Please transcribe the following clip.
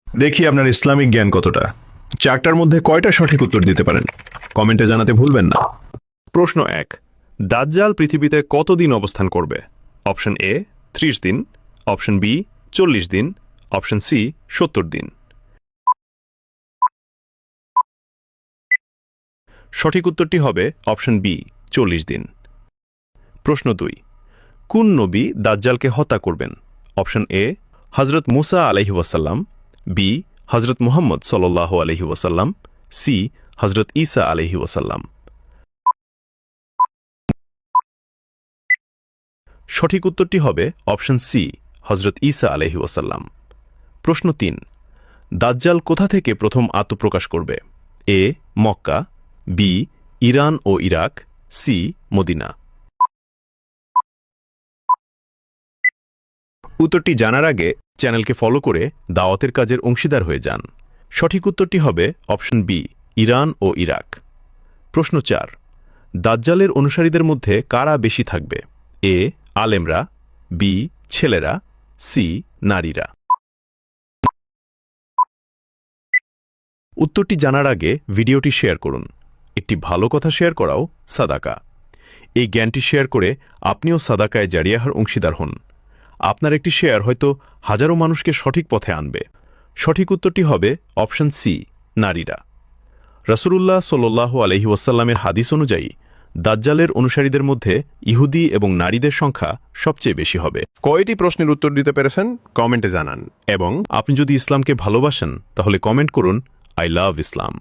দেখি আপনার ইসলামিক জ্ঞান কতটা। চারটার মধ্যে কয়টা সঠিক উত্তর দিতে পারেন কমেন্টে জানাতে ভুলবেন না। প্রশ্ন 1, দাজ্জাল পৃথিবীতে কতদিন অবস্থান করবে? অপশন এ 30 দিন, অপশন বি 40 দিন, অপশন সি 70 দিন। সঠিক উত্তরটি হবে অপশন বি 40 দিন। প্রশ্ন 2, কোন নবী দাজ্জালকে হত্যা করবেন? অপশন এ হযরত মুসা আলাইহি ওয়াসাল্লাম, বি হযরত মুহাম্মদ সাল্লাল্লাহু আলাইহি ওয়াসাল্লাম, সি হযরত ঈসা আলাইহি ওয়াসাল্লাম। সঠিক উত্তরটি হবে অপশন সি হযরত ঈসা আলাইহি ওয়াসাল্লাম। প্রশ্ন 3, দাজ্জাল কোথা থেকে প্রথম আত্মপ্রকাশ করবে? এ মক্কা, বি ইরান ও ইরাক, সি মদিনা। উত্তরটি জানার আগে চ্যানেলকে ফলো করে দাওয়াতের কাজের অংশীদার হয়ে যান। সঠিক উত্তরটি হবে অপশন বি ইরান ও ইরাক। প্রশ্ন 4, দাজ্জালের অনুসারীদের মধ্যে কারা বেশি থাকবে? এ আলেমরা, বি ছেলেরা, সি নারীরা। উত্তরটি জানার আগে ভিডিওটি শেয়ার করুন। একটি ভালো কথা শেয়ার করাও সাদাকা। এই জ্ঞানটি শেয়ার করে আপনিও সাদাকায় জারিয়াহার অংশীদার হন। আপনার একটি শেয়ার হয়তো হাজারো মানুষকে সঠিক পথে আনবে। সঠিক উত্তরটি হবে অপশন সি নারীরা। রাসূলুল্লাহ সাল্লাল্লাহু আলাইহি ওয়াসাল্লামের হাদিস অনুযায়ী দাজ্জালের অনুসারীদের মধ্যে ইহুদি এবং নারীদের সংখ্যা সবচেয়ে বেশি হবে। কয়টি প্রশ্নের উত্তর দিতে পেরেছেন কমেন্টে জানান। এবং আপনি যদি ইসলামকে ভালোবাসেন তাহলে কমেন্ট করুন আই লাভ ইসলাম।